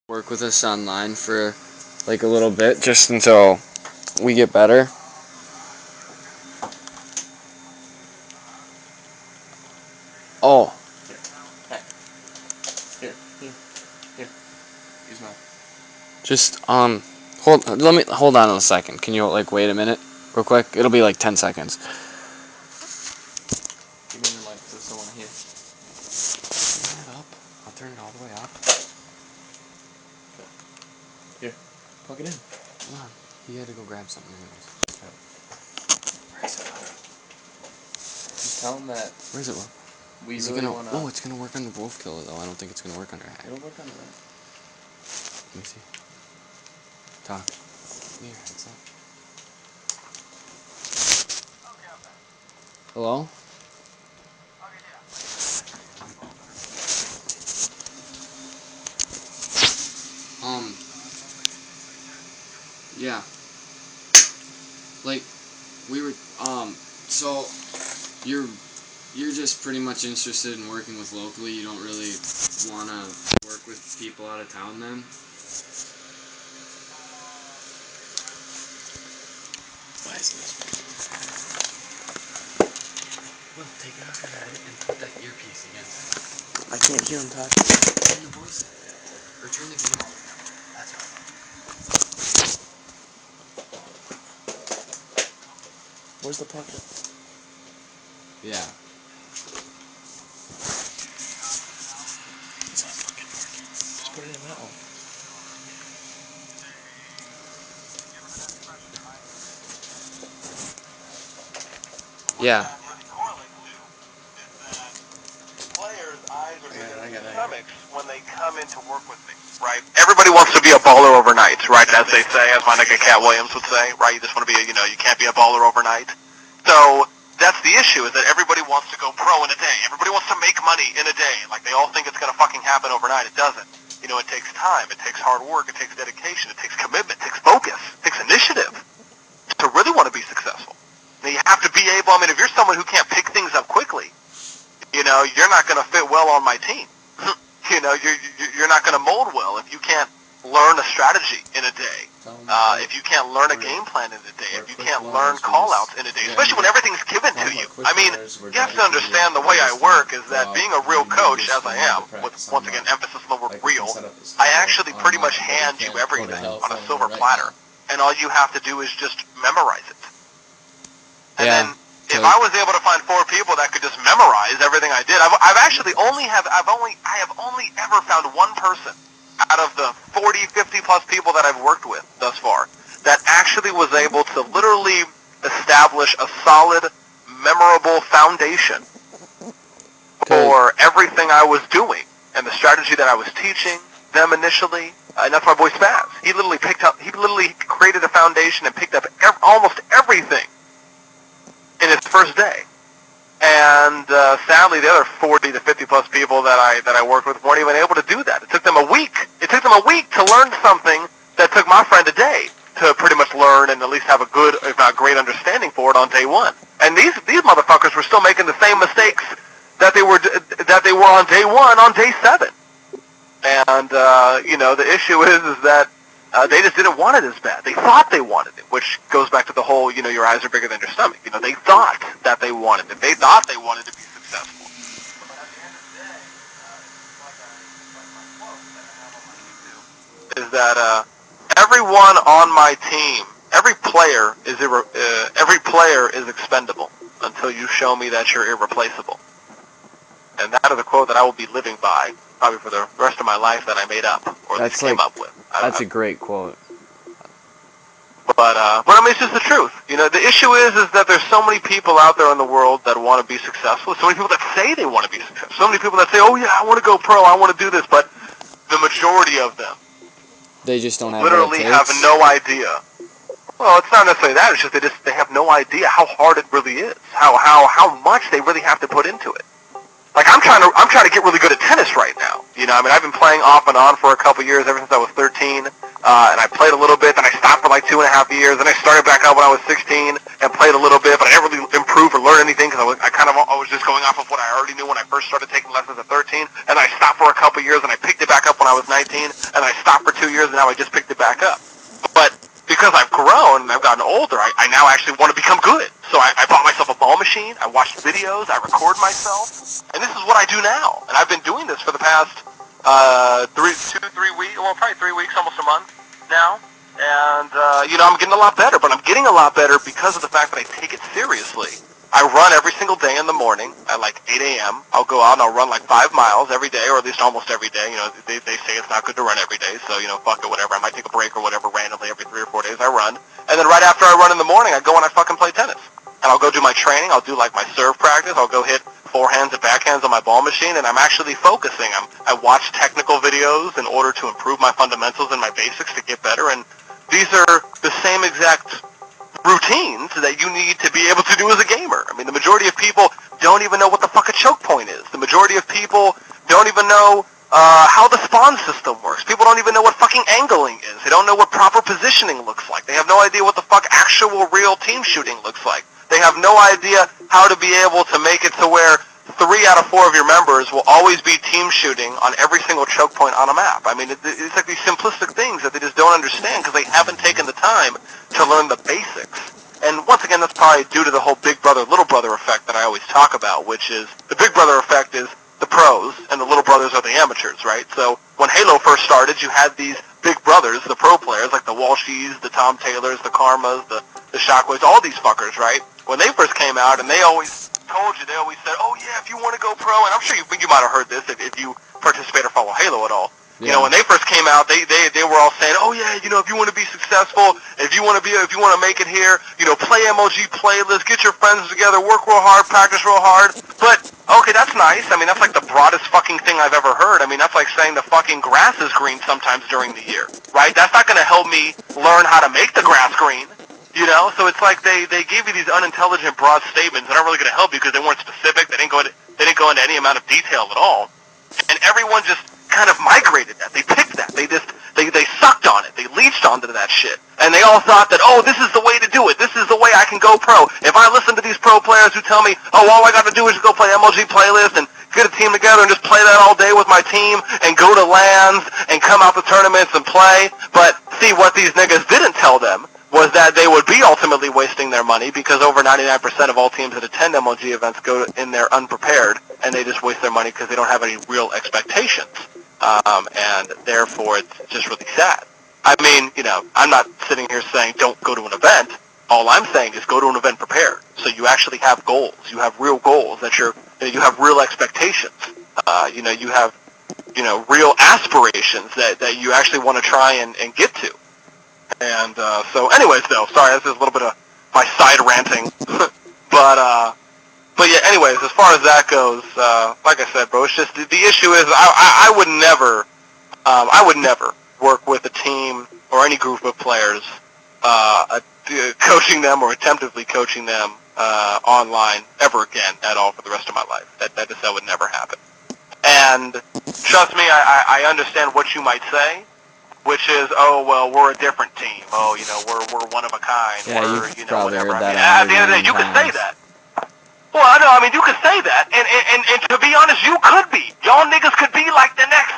Work with us online for like a little bit, just until we get better. Oh. Here. Use mine. Just hold on a second. Can you like wait a minute, real quick? It'll be like 10 seconds. Give me your mic so someone here. Turn it up. I'll turn it all the way up. Okay. Here, plug it in. Come on. He had to go grab something anyways. Okay. Where is it? Just tell him that. Where is it? We Is really it gonna? wanna. Oh, it's gonna work on the wolf killer though. I don't think it's gonna work under hack. It'll work on that. Let me see. Talk. Here, heads up. Hello? Yeah. Like, we were, so, you're just pretty much interested in working with locally. You don't really want to work with people out of town then? Why is this? Well, take it off your head and put that earpiece against it. I can't hear him talking. Turn the voice up. Or turn the game all the way up. That's right. Where's the pocket? Yeah. It's not fucking working. Just put it in that one. Yeah. Players' eyes are I got it. stomachs when they come in to work with me, right? Everybody wants to be a baller overnight, right? As they say, as my nigga Cat Williams would say, right? You just want to be you can't be a baller overnight. So that's the issue, is that everybody wants to go pro in a day. Everybody wants to make money in a day. Like, they all think it's going to fucking happen overnight. It doesn't. You know, it takes time. It takes hard work. It takes dedication. It takes commitment. It takes focus. It takes initiative to really want to be successful. Now, you have to be able, I mean, if you're someone who can't pick things up quickly, you're not going to fit well on my team. You're not going to mold well if you can't learn a strategy in a day. If you can't learn a game plan in a day. If you can't learn call-outs in a day. Especially when everything's given to you. I mean, you have to understand the way I work is that being a real coach, as I am, with, once again, emphasis on the word real, I actually pretty much hand you everything on a silver platter. And all you have to do is just memorize it. And then, if I was able to find 4 people that could just memorize everything I did, I have only ever found one person out of the 40, 50 plus people that I've worked with thus far that actually was able to literally establish a solid, memorable foundation for everything I was doing and the strategy that I was teaching them initially. And that's my boy Spaz. He literally created a foundation and picked up almost everything in his first day. And sadly, the other 40 to 50 plus people that I worked with weren't even able to do that. It took them a week. It took them a week to learn something that took my friend a day to pretty much learn and at least have a good, if not great, understanding for it on day one. And these motherfuckers were still making the same mistakes that they were on day one, on day 7. And the issue is that they just didn't want it as bad. They thought they wanted it, which goes back to the whole, your eyes are bigger than your stomach. They thought that they wanted it. They thought they wanted to be successful. But at the end of the day, like my quote that I have on my YouTube, is that everyone on my team, every player is expendable until you show me that you're irreplaceable. And that is a quote that I will be living by probably for the rest of my life that I made up or at least came up with. That's a great quote. But I mean, it's just the truth. The issue is that there's so many people out there in the world that want to be successful. So many people that say they want to be successful. So many people that say, oh yeah, I want to go pro, I want to do this. But the majority of them, they just don't have literally have no idea. Well, it's not necessarily that. It's just they have no idea how hard it really is. How much they really have to put into it. Like, I'm trying to get really good at tennis right now. I mean, I've been playing off and on for a couple years, ever since I was 13. and I played a little bit, then I stopped for like 2.5 years, then I started back up when I was 16 and played a little bit, but I didn't really improve or learn anything because I was just going off of what I already knew when I first started taking lessons at 13, and I stopped for a couple years, and I picked it back up when I was 19, and I stopped for 2 years, and now I just picked it back up. But because I've grown and I've gotten older, I now actually want to become good. So I bought myself a ball machine, I watched videos, I record myself, and this is what I do now. And I've been doing this for the past 3 weeks, well, probably 3 weeks, almost a month now. And, I'm getting a lot better, but I'm getting a lot better because of the fact that I take it seriously. I run every single day in the morning at like 8 a.m. I'll go out and I'll run like 5 miles every day, or at least almost every day. They say it's not good to run every day, so, fuck it, whatever. I might take a break or whatever randomly every 3 or 4 days I run. And then right after I run in the morning, I go and I fucking play tennis. And I'll go do my training. I'll do like my serve practice. I'll go hit forehands and backhands on my ball machine, and I'm actually focusing. I watch technical videos in order to improve my fundamentals and my basics to get better, and these are the same exact routines that you need to be able to do as a gamer. I mean, the majority of people don't even know what the fuck a choke point is. The majority of people don't even know how the spawn system works. People don't even know what fucking angling is. They don't know what proper positioning looks like. They have no idea what the fuck actual real team shooting looks like. They have no idea how to be able to make it to where 3 out of 4 of your members will always be team shooting on every single choke point on a map. I mean, it's like these simplistic things that they just don't understand because they haven't taken the time to learn the basics. And once again, that's probably due to the whole big brother, little brother effect that I always talk about, which is the big brother effect is the pros and the little brothers are the amateurs, right? So when Halo first started, you had these big brothers, the pro players, like the Walshies, the Tom Taylors, the Karmas, the Shockwaves, all these fuckers, right? When they first came out, and they always told you, they always said, oh yeah, if you want to go pro, and I'm sure you might have heard this if you participate or follow Halo at all. Yeah. When they first came out, they were all saying, oh yeah, if you want to be successful, if you want to make it here, play MLG playlists, get your friends together, work real hard, practice real hard. But okay, that's nice. I mean, that's like the broadest fucking thing I've ever heard. I mean, that's like saying the fucking grass is green sometimes during the year, right? That's not going to help me learn how to make the grass green. So it's like they gave you these unintelligent broad statements that aren't really going to help you because they weren't specific. They didn't go into any amount of detail at all, and everyone just kind of migrated that. They picked that. They sucked on it. They leached onto that shit, and they all thought that, oh, this is the way to do it. This is the way I can go pro. If I listen to these pro players who tell me, oh, all I got to do is just go play MLG playlist and get a team together and just play that all day with my team and go to LANs and come out to tournaments and play. But see, what these niggas didn't tell them was that they would be ultimately wasting their money because over 99% of all teams that attend MLG events go in there unprepared, and they just waste their money because they don't have any real expectations. And therefore, it's just really sad. I mean, I'm not sitting here saying don't go to an event. All I'm saying is go to an event prepared. So you actually have goals. You have real goals that you have real expectations. You have, real aspirations that you actually want to try and get to. And so anyways, though, sorry, this is a little bit of my side ranting. But yeah, anyways, as far as that goes, like I said, bro, it's just the issue is I would never work with a team or any group of players coaching them or attemptively coaching them online ever again at all for the rest of my life. That would never happen. And trust me, I understand what you might say, which is, oh, well, we're a different team. Oh, we're one of a kind. Yeah, we're, you've probably whatever. heard that. At the end of the day, you could say that. Well, I know. I mean, you could say that, and to be honest, you could be. Y'all niggas could be like the next.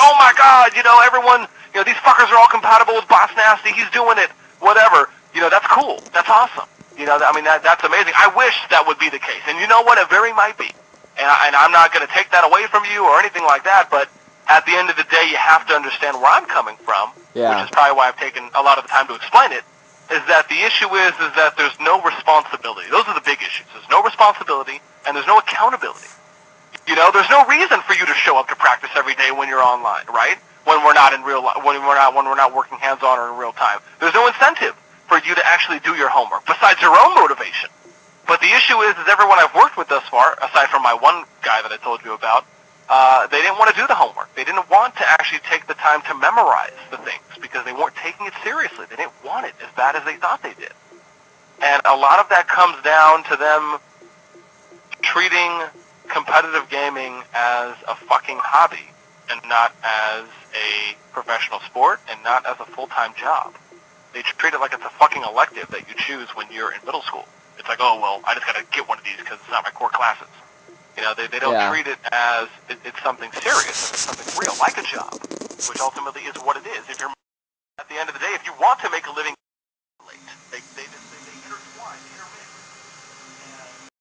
Oh my God, everyone. These fuckers are all compatible with Boss Nasty. He's doing it. Whatever. That's cool. That's awesome. I mean, that's amazing. I wish that would be the case, and you know what? It very might be. And I'm not going to take that away from you or anything like that, but at the end of the day, you have to understand where I'm coming from, which is probably why I've taken a lot of the time to explain it, is that the issue is that there's no responsibility. Those are the big issues. There's no responsibility, and there's no accountability. There's no reason for you to show up to practice every day when you're online, right? When we're not in real life, when we're not working hands-on or in real time. There's no incentive for you to actually do your homework, besides your own motivation. But the issue is everyone I've worked with thus far, aside from my one guy that I told you about, they didn't want to do the homework. They didn't want to actually take the time to memorize the things because they weren't taking it seriously. They didn't want it as bad as they thought they did. And a lot of that comes down to them treating competitive gaming as a fucking hobby and not as a professional sport and not as a full-time job. They treat it like it's a fucking elective that you choose when you're in middle school. It's like, oh, well, I just got to get one of these because it's not my core classes. You know, they don't treat it as it's something serious, it's something real, like a job, which ultimately is what it is. If you're, at the end of the day, if you want to make a living